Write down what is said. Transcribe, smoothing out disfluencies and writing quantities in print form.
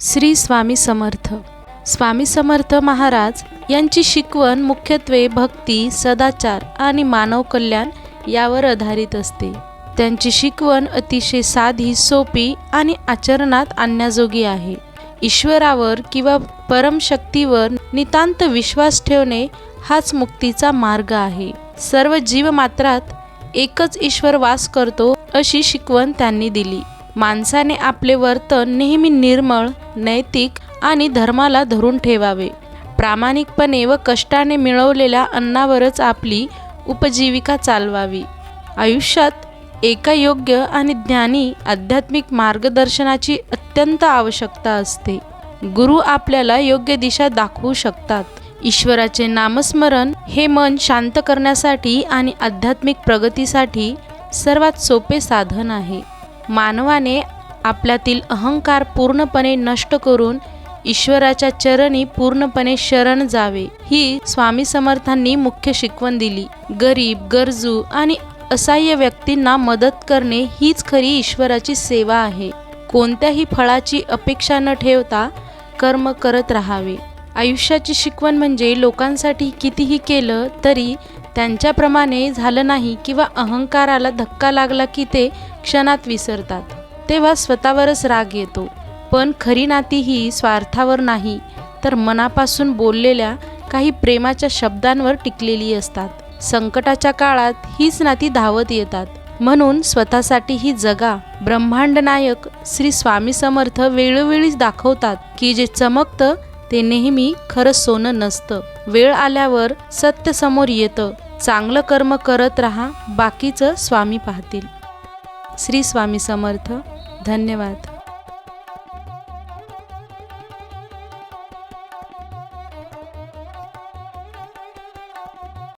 श्री स्वामी समर्थ. स्वामी समर्थ महाराज यांची शिकवण मुख्यत्वे भक्ती, सदाचार आणि मानव कल्याण यावर आधारित असते. त्यांची शिकवण अतिशय साधी, सोपी आणि आचरणात आणण्याजोगी आहे. ईश्वरावर किंवा परमशक्तीवर नितांत विश्वास ठेवणे हाच मुक्तीचा मार्ग आहे. सर्व जीवमात्रात एकच ईश्वर वास करतो अशी शिकवण त्यांनी दिली. माणसाने आपले वर्तन नेहमी निर्मळ, नैतिक आणि धर्माला धरून ठेवावे. प्रामाणिकपणे व कष्टाने मिळवलेल्या अन्नावरच आपली उपजीविका चालवावी. आयुष्यात एका योग्य आणि ज्ञानी आध्यात्मिक मार्गदर्शनाची अत्यंत आवश्यकता असते. गुरु आपल्याला योग्य दिशा दाखवू शकतात. ईश्वराचे नामस्मरण हे मन शांत करण्यासाठी आणि आध्यात्मिक प्रगतीसाठी सर्वात सोपे साधन आहे. मानवाने आपल्यातील अहंकार पूर्णपणे नष्ट करून ईश्वराच्या चरणी पूर्णपणे शरण जावे, ही स्वामी समर्थांनी मुख्य शिकवण दिली. गरीब, गरजू आणि असहाय्य व्यक्तींना मदत करणे हीच खरी ईश्वराची सेवा आहे. कोणत्याही फळाची अपेक्षा न ठेवता कर्म करत राहावे. आयुष्याची शिकवण म्हणजे लोकांसाठी कितीही केलं तरी त्यांच्याप्रमाणे झालं नाही किंवा अहंकाराला धक्का लागला की ते क्षणात विसरतात. तेव्हा स्वतःवरच राग येतो. पण खरी नाती ही स्वार्थावर नाही तर मनापासून बोललेल्या काही प्रेमाच्या शब्दांवर टिकलेली असतात. संकटाच्या काळात हीच नाती धावत येतात. म्हणून स्वतःसाठीही जगा. ब्रह्मांड नायक श्री स्वामी समर्थ वेळोवेळी दाखवतात की जे चमकतं ते नेहमी खरं सोनं नसतं. वेळ आल्यावर सत्य समोर येतं. चांगलं कर्म करत राहा, बाकीचं स्वामी पाहतील. श्री स्वामी समर्थ. धन्यवाद.